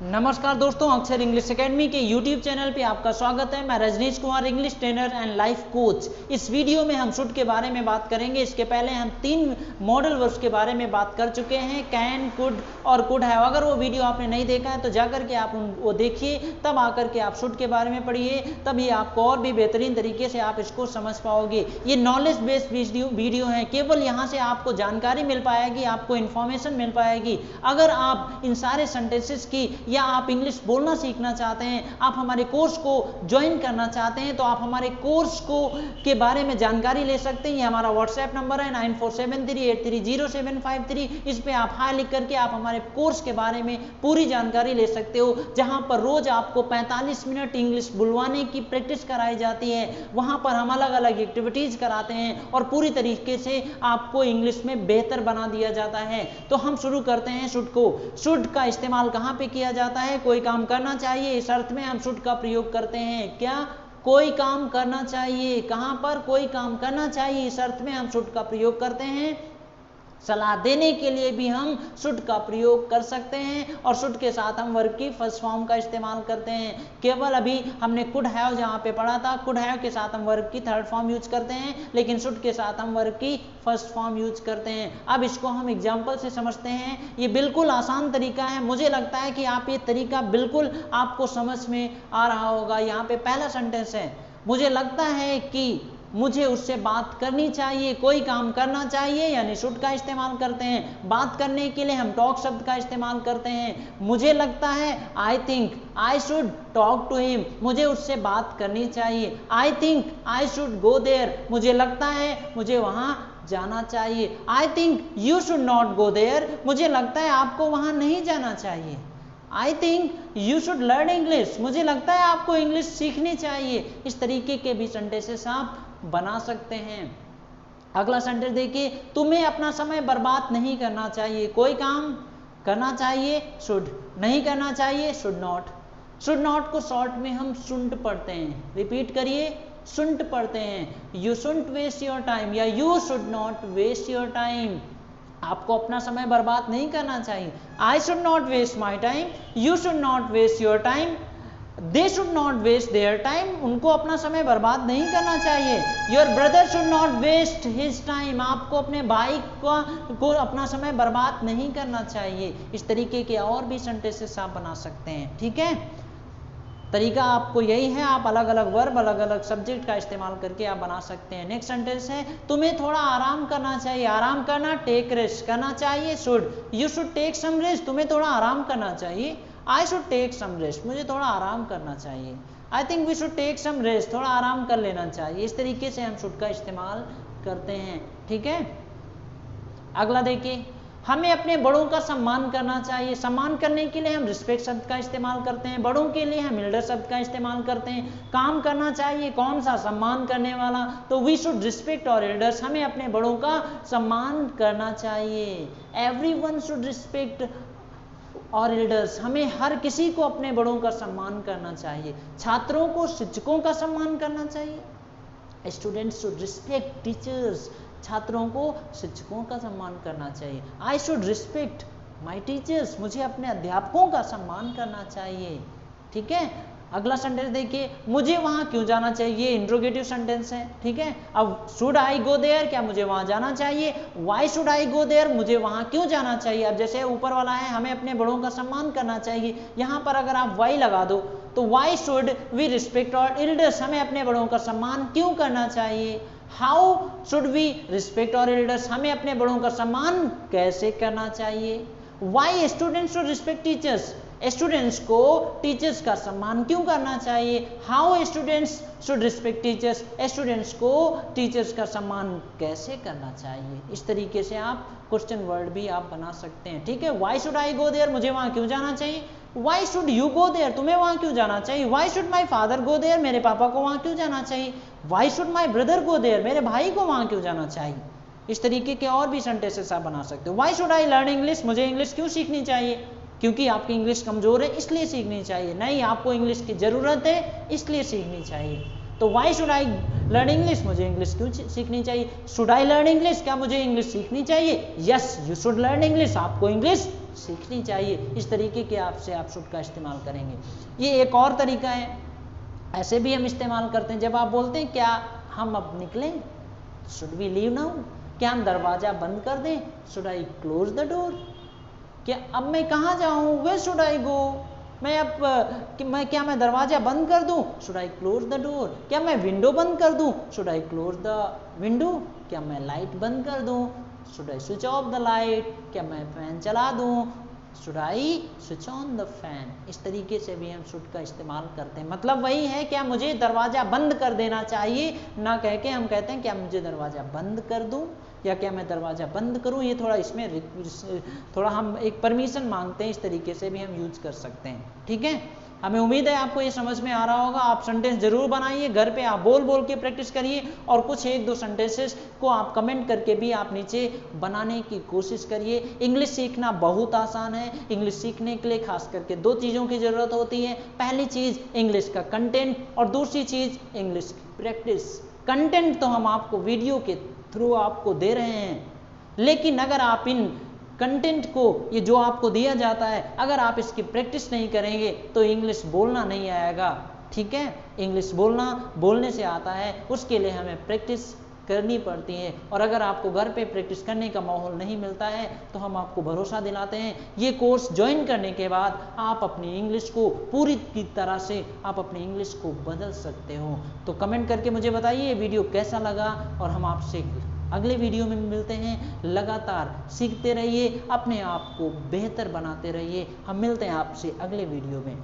नमस्कार दोस्तों, Akshar English academy के यूट्यूब चैनल पे आपका स्वागत है। मैं Rajneesh Kumar, English trainer and life coach. इस वीडियो में हम शुड के बारे में बात करेंगे। इसके पहले हम 3 मॉडल वर्ब्स के बारे में बात कर चुके हैं, कैन, कुड और कुड हैव। अगर वो वीडियो आपने नहीं देखा है तो जाकर के आप वो देखिए, तब आकर के आप शुड के बारे में पढ़िए, तभी आपको और भी बेहतरीन तरीके से आप इसको समझ पाओगे। ये नॉलेज बेस्ड वीडियो है, केवल यहाँ से आपको जानकारी मिल पाएगी, आपको इन्फॉर्मेशन मिल पाएगी। अगर आप इन सारे सेंटेंसेस की या आप इंग्लिश बोलना सीखना चाहते हैं, आप हमारे कोर्स को ज्वाइन करना चाहते हैं, तो आप हमारे कोर्स को के बारे में जानकारी ले सकते हैं। ये हमारा व्हाट्सएप नंबर है 9473830753। इस पे आप हाई लिख करके आप हमारे कोर्स के बारे में पूरी जानकारी ले सकते हो, जहां पर रोज आपको 45 मिनट इंग्लिश बुलवाने की प्रैक्टिस कराई जाती है। वहां पर हम अलग अलग एक्टिविटीज कराते हैं और पूरी तरीके से आपको इंग्लिश में बेहतर बना दिया जाता है। तो हम शुरू करते हैं शुड को। शुड का इस्तेमाल कहां पे किया जाता है? कोई काम करना चाहिए, इस अर्थ में हम शुड का प्रयोग करते हैं। क्या? कोई काम करना चाहिए। कहां पर? कोई काम करना चाहिए, इस अर्थ में हम शुड का प्रयोग करते हैं। सलाह देने के लिए भी हम शुड का प्रयोग कर सकते हैं और शुड के साथ हम वर्ब की फर्स्ट फॉर्म का इस्तेमाल करते हैं। केवल अभी हमने कुड हैव जहां पे पढ़ा था, कुड हैव के साथ हम वर्ब की थर्ड फॉर्म यूज करते हैं, लेकिन शुड के साथ हम वर्ब की फर्स्ट फॉर्म यूज करते हैं। अब इसको हम एग्जाम्पल से समझते हैं। ये बिल्कुल आसान तरीका है। मुझे लगता है कि आप ये तरीका बिल्कुल आपको समझ में आ रहा होगा। यहाँ पे पहला सेंटेंस है, मुझे लगता है कि मुझे उससे बात करनी चाहिए। कोई काम करना चाहिए यानी शुड का इस्तेमाल करते हैं। बात करने के लिए हम टॉक शब्द का इस्तेमाल करते हैं। मुझे लगता है, I think I should talk to him. मुझे उससे बात करनी चाहिए। I think I should go there. मुझे लगता है मुझे वहां जाना चाहिए। I think you should not go there. मुझे लगता है आपको वहां नहीं जाना चाहिए। I think you should learn English. मुझे लगता है आपको इंग्लिश सीखनी चाहिए। इस तरीके के भी सेंटेंसेस आप बना सकते हैं। अगला सेंटेंस देखिए, तुम्हें अपना समय बर्बाद नहीं करना चाहिए। कोई काम करना चाहिए, शुड। नहीं करना चाहिए, शुड नॉट। शुड नॉट को शॉर्ट में हम शुंट पढ़ते हैं। रिपीट करिए, शुंट पढ़ते हैं। You shouldn't waste your time या you should not waste your time. आपको अपना समय बर्बाद नहीं करना चाहिए। I should not waste my time, you should not waste your time, they should not waste their time. उनको अपना समय बर्बाद नहीं करना चाहिए। Your brother should not waste his time. आपको अपने भाई को अपना समय बर्बाद नहीं करना चाहिए। इस तरीके के और भी सेंटेंसेस आप बना सकते हैं। ठीक है, तरीका आपको यही है। आप अलग अलग वर्ब, अलग अलग सब्जेक्ट का इस्तेमाल करके आप बना सकते हैं। नेक्स्ट सेंटेंस है, तुम्हें थोड़ा आराम करना चाहिए। आराम करना, टेक रेस्ट करना चाहिए, should. You should take some rest. तुम्हें थोड़ा आराम करना चाहिए। I should take some rest. मुझे थोड़ा आराम करना चाहिए। I think we should take some rest. थोड़ा आराम कर लेना चाहिए। इस तरीके से हम शुड का इस्तेमाल करते हैं। ठीक है, अगला देखिए, हमें अपने बड़ों का सम्मान करना चाहिए। सम्मान करने के लिए हम रिस्पेक्ट शब्द का इस्तेमाल करते हैं। बड़ों के लिए हम एल्डर शब्द का इस्तेमाल करते हैं। काम करना चाहिए, कौन सा? सम्मान करने वाला। तो we should respect our elders. हमें अपने बड़ों का सम्मान करना चाहिए। Everyone should respect our elders. हमें हर किसी को अपने बड़ों का सम्मान करना चाहिए। छात्रों को शिक्षकों का सम्मान करना चाहिए। Students should respect teachers. छात्रों को शिक्षकों का सम्मान करना चाहिए। I should respect my teachers. मुझे अपने अध्यापकों का सम्मान करना चाहिए। ठीक है, अगला सेंटेंस देखिए, मुझे वहां क्यों जाना चाहिए। इंट्रोगेटिव सेंटेंस है। ठीक है, अब शुड आई गो देयर, क्या मुझे वहां जाना चाहिए। Why should I go there, मुझे वहां क्यों जाना चाहिए। अब जैसे ऊपर वाला है, हमें अपने बड़ों का सम्मान करना चाहिए, यहां पर अगर आप वाई लगा दो तो why should we respect our elders. हमें अपने बड़ों का सम्मान क्यों करना चाहिए। How should we respect our elders. हमें अपने बड़ों का सम्मान कैसे करना चाहिए। Why students should respect teachers. Students को टीचर्स का सम्मान क्यों करना चाहिए। How students should respect teachers. Students को टीचर्स का सम्मान कैसे करना चाहिए। इस तरीके से आप क्वेश्चन वर्ड भी आप बना सकते हैं। ठीक है, why should I go there, मुझे वहां क्यों जाना चाहिए। Why should you go there, तुम्हें वहां क्यों जाना चाहिए। Why should my father go there, मेरे पापा को वहां क्यों जाना चाहिए। Why should my brother go there, मेरे भाई को वहां क्यों जाना चाहिए। इस तरीके के और भी सेंटेंसेस आप बना सकते हो। Y should I learn English, मुझे इंग्लिश क्यों सीखनी चाहिए। क्योंकि आपकी इंग्लिश कमजोर है इसलिए सीखनी चाहिए। नहीं, आपको इंग्लिश की जरूरत है इसलिए सीखनी चाहिए। तो why should I learn English, मुझे इंग्लिश क्यों सीखनी चाहिए? शुड आई लर्न इंग्लिश, क्या मुझे इंग्लिश सीखनी चाहिए? Yes you should learn English, आपको इंग्लिश सीखनी चाहिए। इस तरीके के आपसे आप शुड का इस्तेमाल करेंगे। ये एक और तरीका है, ऐसे भी हम इस्तेमाल करते हैं जब आप बोलते हैं क्या हम अब निकलें, शुड वी लीव नाउ, क्या हम दरवाजा बंद कर दें, should I close the door, क्या अब मैं कहाँ जाऊँ, वेयर शुड आई गो, मैं अब क्या मैं दरवाजा बंद कर दूं, should I close the door, क्या मैं विंडो बंद कर दूं, should I close the window, क्या मैं लाइट बंद कर दूं, should I switch off the light, क्या मैं फैन चला दूं, should I switch on the fan. इस तरीके से भी हम शुड का इस्तेमाल करते हैं। मतलब वही है, क्या मुझे दरवाजा बंद कर देना चाहिए, ना कह के हम कहते हैं क्या मुझे दरवाजा बंद कर दूं या क्या मैं दरवाजा बंद करूं। ये थोड़ा इसमें थोड़ा हम एक परमिशन मांगते हैं, इस तरीके से भी हम यूज कर सकते हैं। ठीक है, हमें उम्मीद है आपको ये समझ में आ रहा होगा। आप सेंटेंस जरूर बनाइए, घर पे आप बोल बोल के प्रैक्टिस करिए और कुछ एक दो सेंटेंसेस को आप कमेंट करके भी आप नीचे बनाने की कोशिश करिए। इंग्लिश सीखना बहुत आसान है। इंग्लिश सीखने के लिए खास करके दो चीज़ों की ज़रूरत होती है। पहली चीज़ इंग्लिश का कंटेंट और दूसरी चीज़ इंग्लिश की प्रैक्टिस। कंटेंट तो हम आपको वीडियो के थ्रू आपको दे रहे हैं, लेकिन अगर आप इन कंटेंट को, ये जो आपको दिया जाता है, अगर आप इसकी प्रैक्टिस नहीं करेंगे तो इंग्लिश बोलना नहीं आएगा। ठीक है, इंग्लिश बोलना बोलने से आता है, उसके लिए हमें प्रैक्टिस करनी पड़ती है। और अगर आपको घर पे प्रैक्टिस करने का माहौल नहीं मिलता है तो हम आपको भरोसा दिलाते हैं, ये कोर्स ज्वाइन करने के बाद आप अपनी इंग्लिश को पूरी की तरह से आप अपनी इंग्लिश को बदल सकते हो। तो कमेंट करके मुझे बताइए ये वीडियो कैसा लगा, और हम आपसे अगले वीडियो में मिलते हैं। लगातार सीखते रहिए, अपने आप को बेहतर बनाते रहिए। हम मिलते हैं आपसे अगले वीडियो में।